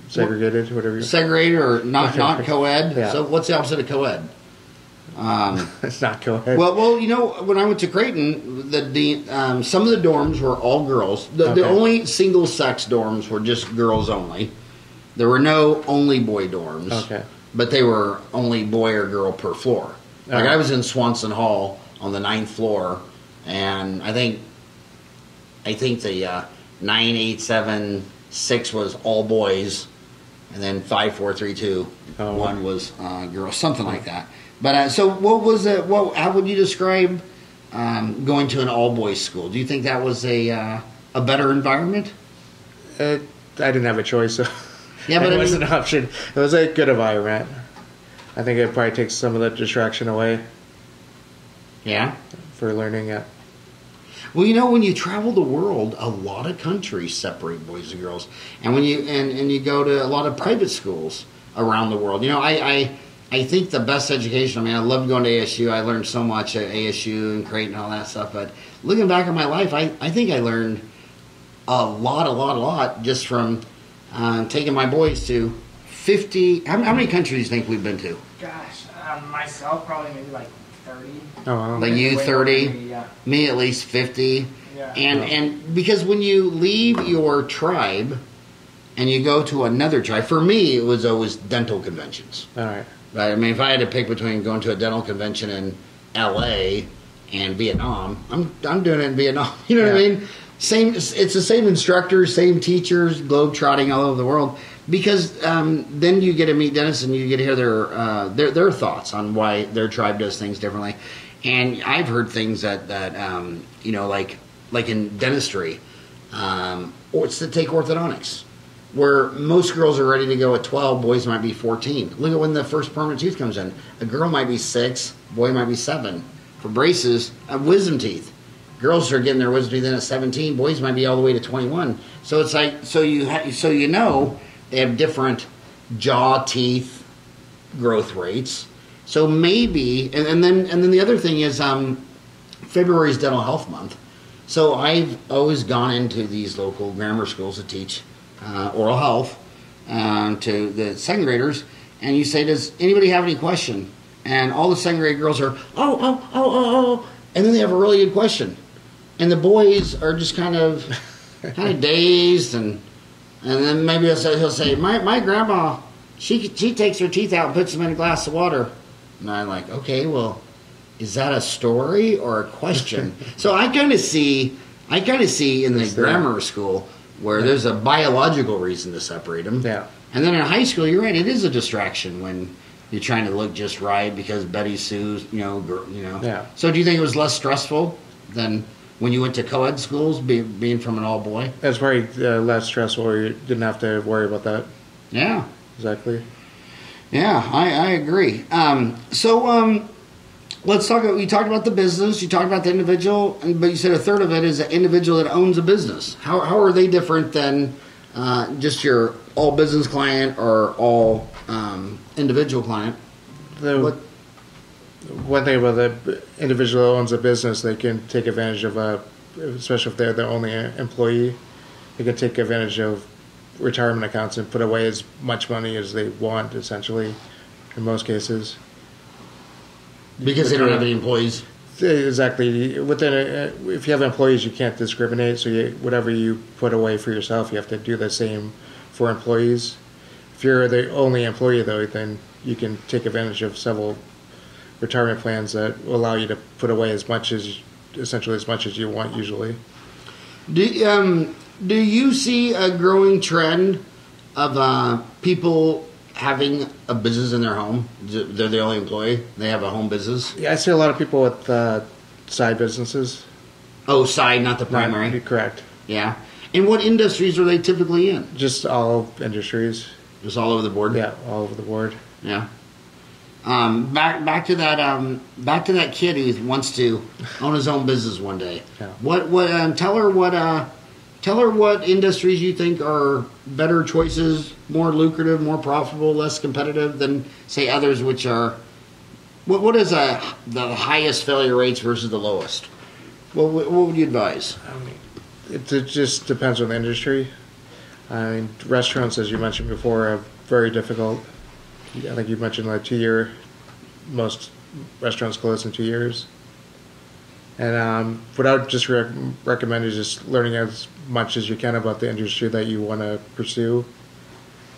segregated, whatever. Segregated or not co-ed. Yeah. So what's the opposite of co-ed? It's not co-ed. Well, you know, when I went to Creighton, some of the dorms were all girls. The only single-sex dorms were just girls only. There were no only boy dorms. Okay. But they were only boy or girl per floor. Like I was in Swanson Hall on the 9th floor, and I think the 9876 was all boys, and then 54321 was girls, something like that. But so, what was it? How would you describe going to an all boys school? Do you think that was a better environment? I didn't have a choice, so yeah, but it was an option. It was a good environment. I think it probably takes some of the distraction away. Yeah, for learning. Yeah. Well, you know, when you travel the world, a lot of countries separate boys and girls, and when you go to a lot of private schools around the world, you know, I think the best education. I mean, I loved going to ASU. I learned so much at ASU and Creighton and all that stuff. But looking back on my life, I think I learned a lot just from taking my boys to 50. How many countries do you think we've been to? Gosh, myself probably maybe like 30. Oh, wow. Like you 30, yeah. Me at least 50. Yeah. And because when you leave your tribe and you go to another tribe, for me it was always dental conventions. All right. Right? I mean, if I had to pick between going to a dental convention in L.A. and Vietnam, I'm doing it in Vietnam. You know what I mean? It's the same instructors, same teachers, globe-trotting all over the world. Because then you get to meet dentists and you get to hear their thoughts on why their tribe does things differently. And I've heard things that you know, like in dentistry, or it's to take orthodontics, where most girls are ready to go at 12, boys might be 14. Look at when the first permanent tooth comes in. A girl might be 6, boy might be 7. For braces, wisdom teeth. Girls are getting their wisdom teeth in at 17, boys might be all the way to 21. So it's like, so you know, they have different jaw teeth growth rates. So maybe, and then the other thing is, February is Dental Health Month. So I've always gone into these local grammar schools to teach oral health to the second graders, and you say, does anybody have any question? And all the second grade girls are, oh, and then they have a really good question. And the boys are just kind of dazed, and then maybe he'll say, my grandma, she takes her teeth out and puts them in a glass of water. And I'm like, okay, well, is that a story or a question? So I kind of see in the grammar school where there's a biological reason to separate them. Yeah. And then in high school, you're right, it is a distraction when you're trying to look just right because Betty Sue's, you know. Yeah. So do you think it was less stressful than when you went to co-ed schools, being from an all-boy? It's very less stressful, or you didn't have to worry about that. Yeah. Exactly. Yeah, I agree. Let's talk. You talked about the business. You talked about the individual, but you said a third of it is an individual that owns a business. How are they different than just your all business client or all individual client? One thing about the individual that owns a business, they can take advantage of, especially if they're the only employee, they can take advantage of retirement accounts and put away as much money as they want, essentially, in most cases. Because they don't have any employees? Exactly. If you have employees, you can't discriminate, so whatever you put away for yourself, you have to do the same for employees. If you're the only employee, though, then you can take advantage of several retirement plans that will allow you to put away essentially as much as you want usually. Do you see a growing trend of people having a business in their home? They're the only employee. They have a home business. Yeah, I see a lot of people with side businesses. Oh, side, not the primary. Correct. Yeah. And what industries are they typically in? Just all industries. Just all over the board. Yeah, all over the board. Yeah. Back to that kid who wants to own his own business one day. Yeah. Tell her what industries you think are better choices, more lucrative, more profitable, less competitive than say others, which are. What is the highest failure rates versus the lowest? What would you advise? I mean, it just depends on the industry. I mean, restaurants, as you mentioned before, are very difficult. I think you mentioned like 2 year, most restaurants close in 2 years. And what I would just recommend is just learning as much as you can about the industry that you want to pursue.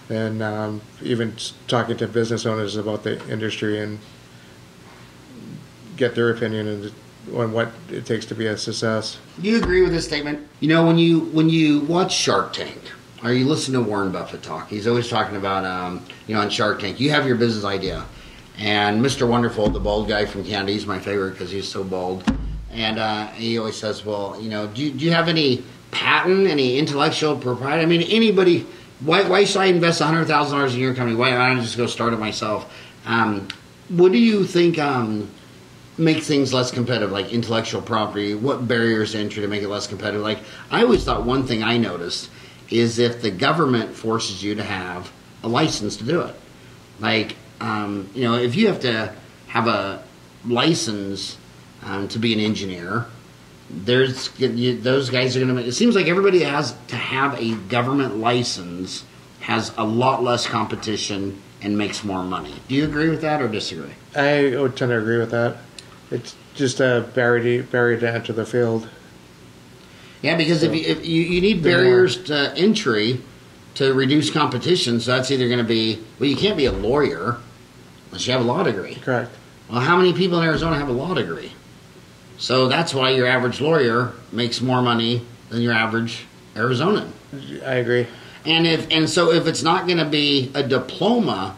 And even talking to business owners about the industry and get their opinion on what it takes to be a success. Do you agree with this statement? You know, when you watch Shark Tank, or you listen to Warren Buffett talk, he's always talking about, on Shark Tank, you have your business idea. And Mr. Wonderful, the bald guy from Canada, he's my favorite because he's so bald. And he always says, well, do you have any patent, any intellectual property? I mean, anybody, why should I invest $100,000 in your company? Why don't I just go start it myself? What do you think make things less competitive, like intellectual property? What barriers to entry to make it less competitive? Like, I always thought one thing I noticed is if the government forces you to have a license to do it. Like, if you have to have a license to be an engineer, those guys are going to make, it seems like everybody has to have a government license, has a lot less competition, and makes more money. Do you agree with that or disagree? I would tend to agree with that. It's just a barrier to enter the field. Yeah, because if you need barriers to entry to reduce competition, so that's either going to be, well, you can't be a lawyer unless you have a law degree. Correct. Well, how many people in Arizona have a law degree? So that's why your average lawyer makes more money than your average Arizonan. I agree. And so if it's not going to be a diploma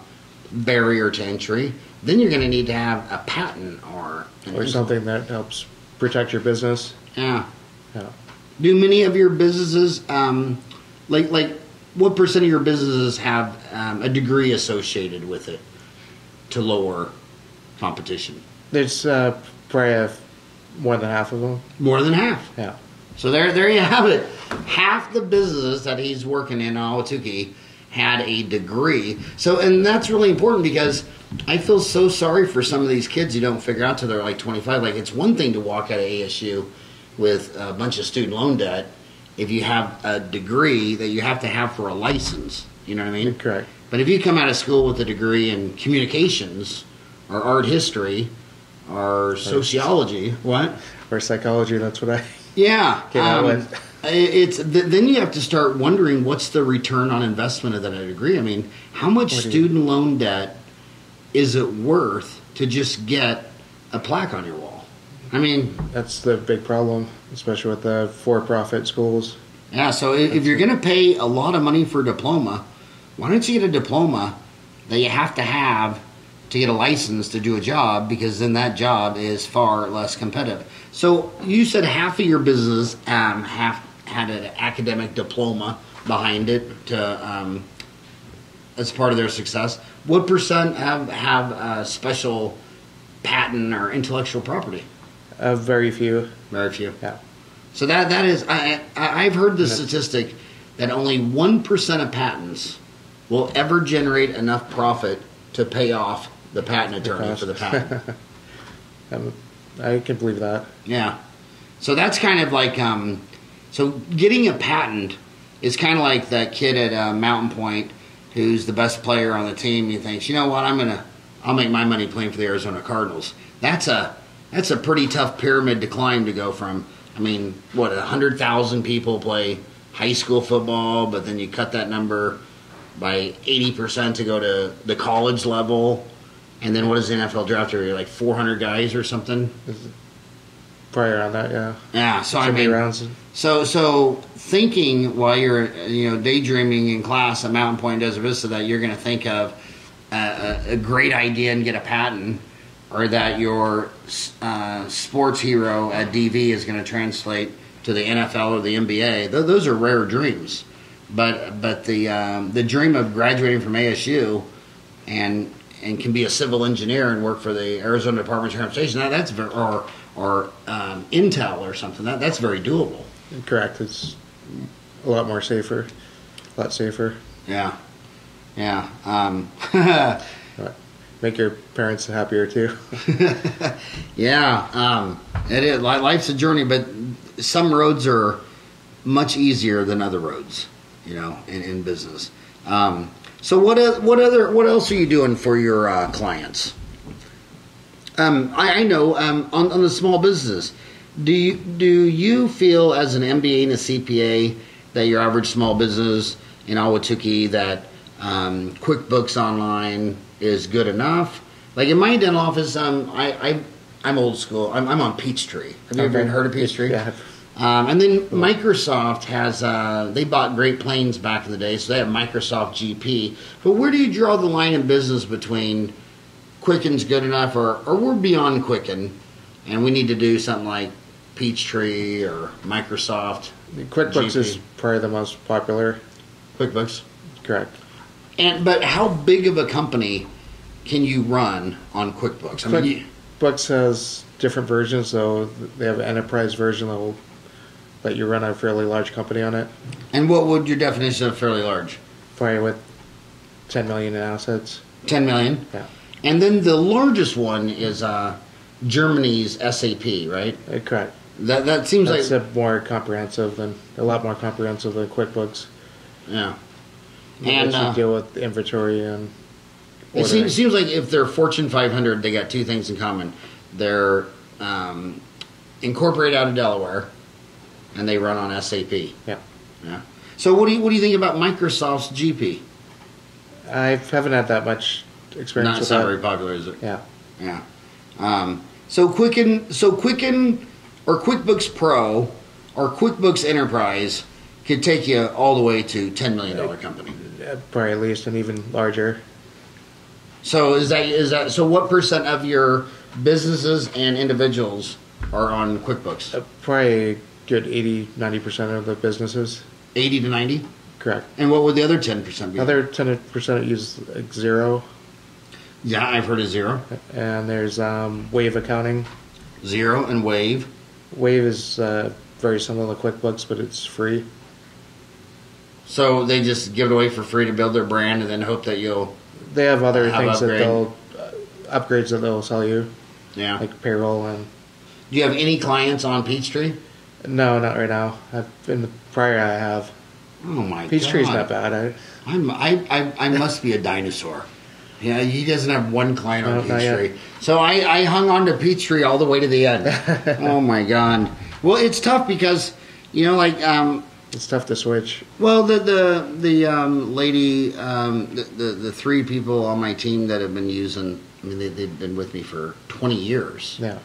barrier to entry, then you're going to need to have a patent or something that helps protect your business. Yeah. Yeah. Do many of your businesses, like what percent of your businesses have a degree associated with it to lower competition? There's probably more than half of them. More than half. Yeah. So there you have it. Half the businesses that he's working in Ahwatukee had a degree. So, and that's really important because I feel so sorry for some of these kids who don't figure out till they're like 25. Like, it's one thing to walk out of ASU with a bunch of student loan debt if you have a degree that you have to have for a license. You know what I mean? Correct. But if you come out of school with a degree in communications or art history or sociology, what? Or psychology, that's what I came out with. Then you have to start wondering what's the return on investment of that degree. I mean, how much student loan debt is it worth to just get a plaque on your wall? I mean, that's the big problem, especially with the for-profit schools. Yeah, so if you're going to pay a lot of money for a diploma, why don't you get a diploma that you have to get a license to do a job, because then that job is far less competitive. So you said half of your business had an academic diploma behind it to as part of their success. What percent have a special patent or intellectual property? Very few. Very few. Yeah. So that is, I've heard the statistic that only 1% of patents will ever generate enough profit to pay off the patent attorney for the patent. I can believe that. Yeah. So that's kind of like, so getting a patent is kind of like that kid at Mountain Point who's the best player on the team. He thinks, you know what, I'll make my money playing for the Arizona Cardinals. That's a pretty tough pyramid to climb to go from, 100,000 people play high school football, but then you cut that number by 80% to go to the college level. And then what is the NFL draft area? Like 400 guys or something? Probably around that, yeah. Yeah, so rounds. So thinking while you're daydreaming in class at Mountain Point Desert Vista that you're going to think of a great idea and get a patent, or that your sports hero at DV is going to translate to the NFL or the NBA, those are rare dreams. But the dream of graduating from ASU and can be a civil engineer and work for the Arizona Department of Transportation, that's very, or Intel or something, that's very doable. Correct. It's a lot more safer. A lot safer. Yeah. Yeah. Make your parents happier too. Yeah. It is. Life's a journey, but some roads are much easier than other roads. in business. So what else are you doing for your clients? I know on the small business. Do you feel as an MBA and a CPA that your average small business in Ahwatukee that QuickBooks Online is good enough? Like in my dental office, I'm old school. I'm on Peachtree. Have you ever heard of Peachtree? Yeah. And then Microsoft has, they bought Great Plains back in the day, so they have Microsoft GP. But where do you draw the line in business between Quicken's good enough or we're beyond Quicken and we need to do something like Peachtree or Microsoft? QuickBooks GP? is probably the most popular. QuickBooks? Correct. But how big of a company can you run on QuickBooks? I mean, QuickBooks has different versions, so they have an enterprise version that will let you run a fairly large company on it. and what would your definition of fairly large? Probably with 10 million in assets. 10 million? Yeah. And then the largest one is Germany's SAP, right? Correct. That seems That's like... a lot more comprehensive than QuickBooks. Yeah. And And deal with inventory and it ordering. seems like if they're Fortune 500, they got two things in common. They're incorporated out of Delaware, and they run on SAP. Yeah. Yeah. So what do you think about Microsoft's GP? I haven't had that much experience with Not that. very popular, is it? Yeah. Yeah. So Quicken or QuickBooks Pro or QuickBooks Enterprise could take you all the way to $10 million company. Probably at least, and even larger. So is that so? What percent of your businesses and individuals are on QuickBooks? Probably a good 80-90% of the businesses. 80 to 90. Correct. And what would the other 10% be? Other 10% use like Xero, Yeah, I've heard of Xero. and there's Wave Accounting. Xero and Wave. Wave is very similar to QuickBooks, but it's free. So they just give it away for free to build their brand and then hope that you'll... They have other Have things upgrade. that they'll upgrades that they'll sell you, Yeah. like payroll and. Do you have any clients on Peachtree? No, not right now. In the prior I have. Oh my Peachtree's God. not bad. I must be a dinosaur. Yeah, he doesn't have one client on No, not yet. Peachtree. So I hung on to Peachtree all the way to the end. Oh my God. Well, it's tough because, It's tough to switch. well, the lady, the three people on my team that have been using, I mean, they've been with me for 20 years. Yeah.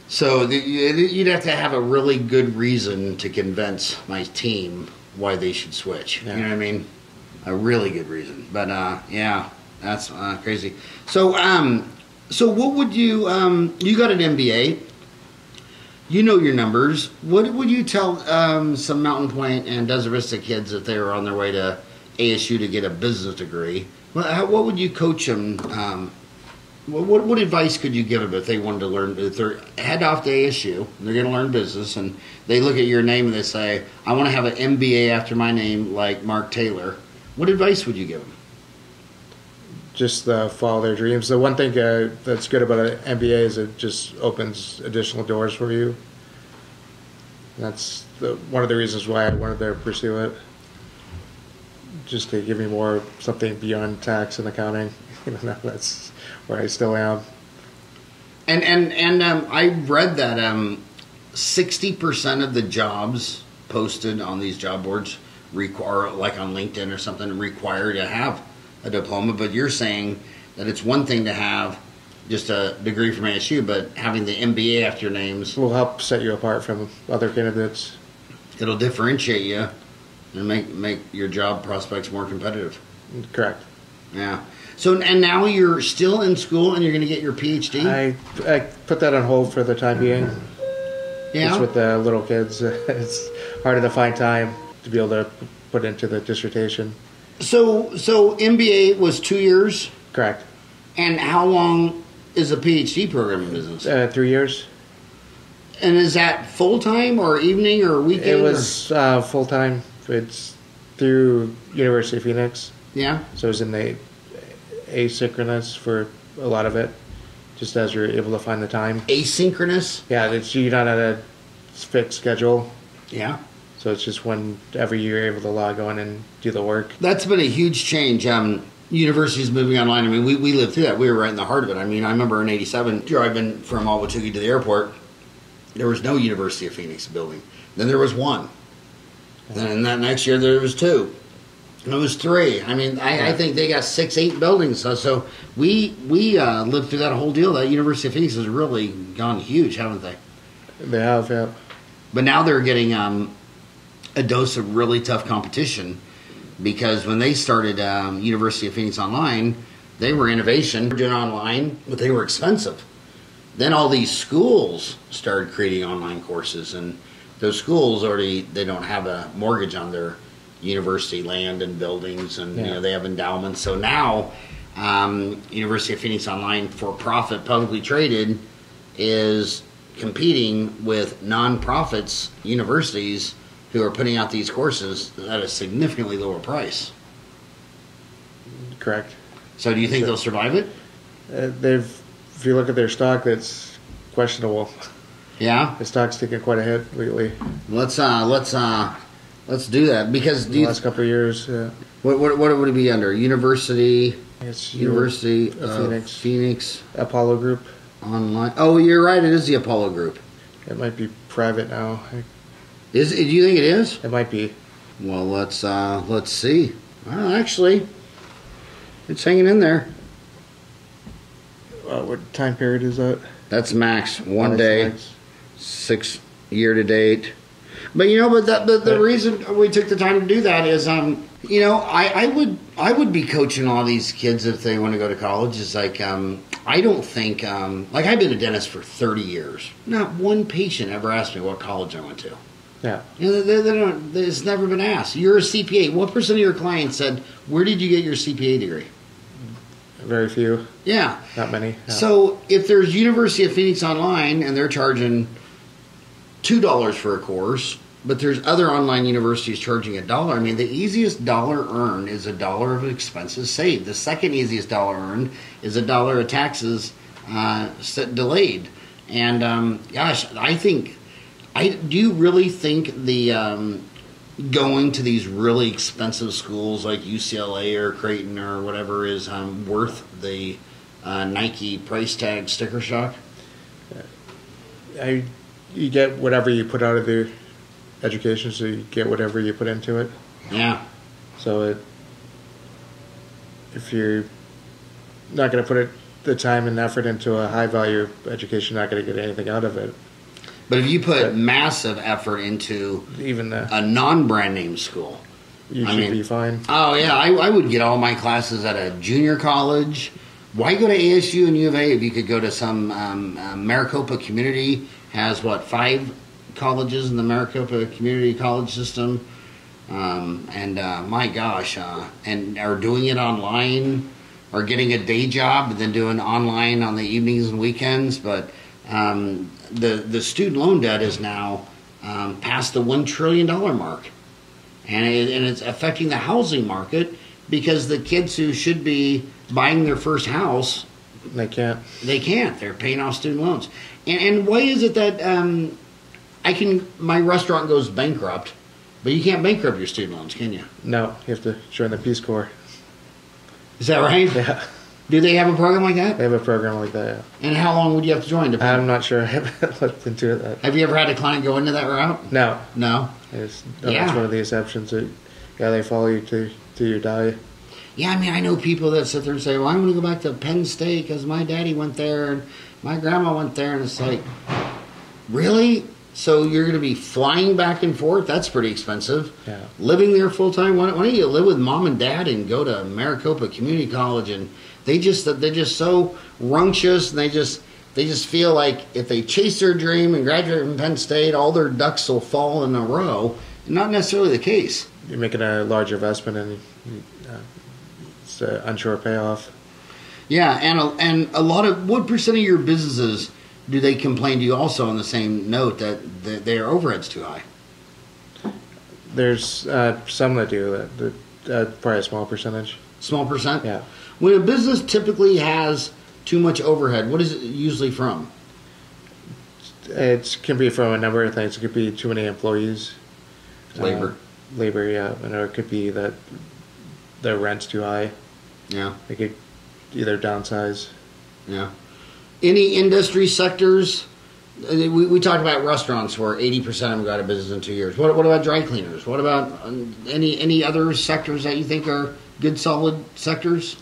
So you'd have to have a really good reason to convince my team why they should switch. Yeah. You know what I mean? A really good reason. But yeah, that's crazy. So what would you? You got an MBA. You know your numbers. What would you tell some Mountain Point and Desert Vista kids if they were on their way to ASU to get a business degree? What would you coach them? What advice could you give them if they wanted to learn? If they're head off to ASU, they're going to learn business, and they look at your name and they say, "I want to have an MBA after my name, like Mark Taylor." What advice would you give them? Just follow their dreams. The one thing that's good about an MBA is it just opens additional doors for you. That's one of the reasons why I wanted to pursue it. Just to give me more something beyond tax and accounting. That's where I still am. And I read that 60% of the jobs posted on these job boards require, like on LinkedIn or something, require to have a diploma. But you're saying that it's one thing to have just a degree from ASU, but having the MBA after your names Will help set you apart from other candidates. it'll differentiate you and make your job prospects more competitive. Correct. Yeah. So and now you're still in school and you're going to get your PhD. I put that on hold for the time being. Yeah. Just with the little kids, it's harder to find time to be able to put into the dissertation. So MBA was 2 years, Correct. and how long is a PhD program in business? 3 years. And is that full time or evening or weekend? It was full time. It's through University of Phoenix, Yeah. so it was in the asynchronous for a lot of it, just as you're able to find the time. Asynchronous. Yeah, you're not at a fixed schedule, Yeah. So it's just whenever you're able to log on and do the work. That's been a huge change. Universities moving online. I mean, we lived through that. We were right in the heart of it. I mean, I remember in '87 driving from Ahwatukee to the airport. There was no University of Phoenix building. Then there was one. Then that next year there was two. And it was three. I mean, I think they got 6, 8 buildings. So we lived through that whole deal. That University of Phoenix has really gone huge, haven't they? They have, yeah. But now they're getting a dose of really tough competition, because when they started University of Phoenix Online, they were innovation, doing online, but they were expensive. Then all these schools started creating online courses, and those schools they don't have a mortgage on their university land and buildings, and they have endowments. So now University of Phoenix Online, for profit, publicly traded, is competing with nonprofits, universities who are putting out these courses at a significantly lower price. Correct. So do you think they'll survive it? If you look at their stock, that's questionable. Yeah? The stock's taken quite a hit lately. Let's do that, because The last couple of years, yeah. what would it be under? University It's of Phoenix Apollo Group. Online. Oh, you're right. It is the Apollo Group. It might be private now. Do you think it is? It might be. Well, let's see. Well, actually, it's hanging in there. What time period is that? That's max. One day, Max. 6 year to date. But the reason we took the time to do that is, I would be coaching all these kids if they want to go to college. Is like, I don't think, like, I've been a dentist for 30 years. Not one patient ever asked me what college I went to. Yeah. They don't. It's never been asked. You're a CPA. What percent of your clients said, "Where did you get your CPA degree?" Very few. Yeah. Not many. Yeah. So if there's University of Phoenix Online and they're charging $2 for a course, but there's other online universities charging $1. I mean, the easiest dollar earned is $1 of expenses saved. The second easiest dollar earned is $1 of taxes delayed. And gosh, do you really think the going to these really expensive schools like UCLA or Creighton or whatever is worth the Nike price tag sticker shock? You get whatever you put out of the education, so you get whatever you put into it. Yeah. So if you're not going to put the time and effort into a high value education, you're not going to get anything out of it. But if you put massive effort into even a non-brand name school, you should be fine. Oh yeah, I would get all my classes at a junior college. Why go to ASU and U of A if you could go to some Maricopa Community has 5 colleges in the Maricopa Community College system, my gosh, and are doing it online, or getting a day job and then doing online on the evenings and weekends. But the student loan debt is now past the $1 trillion mark, and it's affecting the housing market, because the kids who should be buying their first house, they can't. They're paying off student loans. And why is it that my restaurant goes bankrupt, but you can't bankrupt your student loans, can you? No, you have to join the Peace Corps. Is that right? Yeah. Do they have a program like that? They have a program like that, yeah. And how long would you have to join? I'm not sure. I haven't looked into it. Have you ever had a client go into that route? No. No? That's one of the exceptions. They follow you to your die. Yeah, I mean, I know people that sit there and say, well, I'm going to go back to Penn State because my daddy went there and my grandma went there. And it's like, really? So you're going to be flying back and forth? That's pretty expensive. Yeah. Living there full time? Why don't you live with mom and dad and go to Maricopa Community College? And they're just so runctious, and they just feel like if they chase their dream and graduate from Penn State, all their ducks will fall in a row. Not necessarily the case. You're making a large investment, and it's an unsure payoff. Yeah, and a lot of, what percent of your businesses do they complain to you also on the same note that their overhead's too high? There's some that do that. Probably a small percentage. Small percent? Yeah. When a business typically has too much overhead, what is it usually from? It can be from a number of things. It could be too many employees. Labor, yeah. And or it could be that the rent's too high. Yeah. They could either downsize. Yeah. Any industry sectors? We talked about restaurants where 80% of them got a business in 2 years. What about dry cleaners? What about any other sectors that you think are good, solid sectors?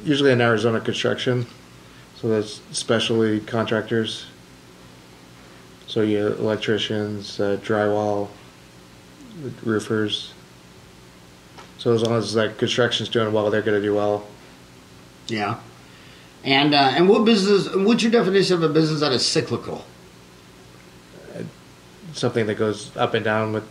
Usually in Arizona, construction. So that's specialty contractors. So you electricians, drywall, roofers. So as long as like construction's doing well, they're going to do well. Yeah. And what business? What's your definition of a business that is cyclical? Something that goes up and down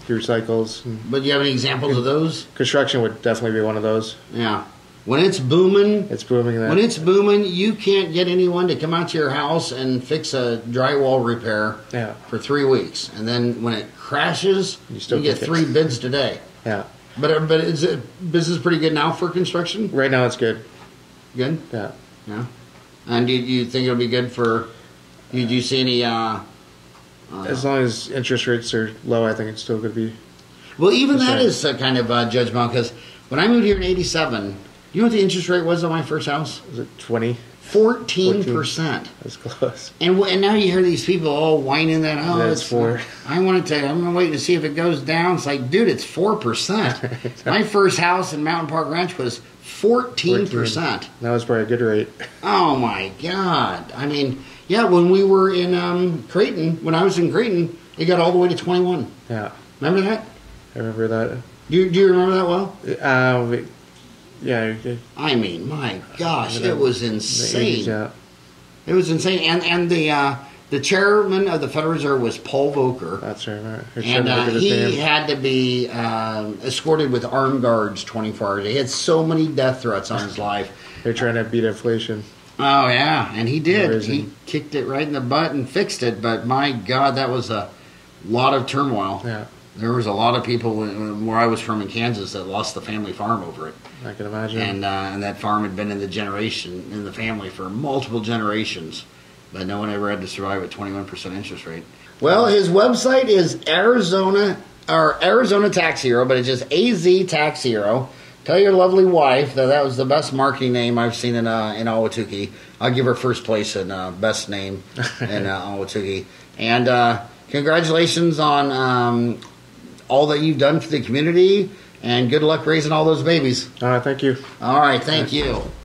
through cycles. But do you have any examples of those? Construction would definitely be one of those. Yeah. When it's booming, it's booming. When it's booming, you can't get anyone to come out to your house and fix a drywall repair for 3 weeks. And then when it crashes, you get 3 bids today. Yeah. But is it business pretty good now for construction? Right now, it's good. Good? Yeah. Yeah. And do you think it'll be good for? Do you see any? As long as interest rates are low, I think it's still going to be. Well, even that is kind of judgmental because when I moved here in '87, you know what the interest rate was on my first house? Was it 20? 14%. That's close. And now you hear these people all whining that it's 4. I'm going to wait to see if it goes down. It's like, dude, it's 4%. My first house in Mountain Park Ranch was 14%. That was probably a good rate. Oh my God! I mean, yeah, when we were in Creighton, when I was in Creighton, it got all the way to 21. Yeah. Remember that? I remember that. Do you remember that well? Yeah. I mean, my gosh, it was insane. 80s, yeah. It was insane, and the chairman of the Federal Reserve was Paul Volcker. That's right. And he had to be escorted with armed guards 24 hours. He had so many death threats on his life. They're trying to beat inflation. Oh yeah, and he did. He kicked it right in the butt and fixed it. But my God, that was a lot of turmoil. Yeah. There was a lot of people where I was from in Kansas that lost the family farm over it. I can imagine. And that farm had been in the family for multiple generations, but no one ever had to survive a 21% interest rate. Well, his website is Arizona Tax Hero, but it's just AZ Tax Hero. Tell your lovely wife that was the best marketing name I've seen in Ahwatukee. I'll give her first place in best name in Ahwatukee. And congratulations on all that you've done for the community, and good luck raising all those babies. Thank you. All right, thank you.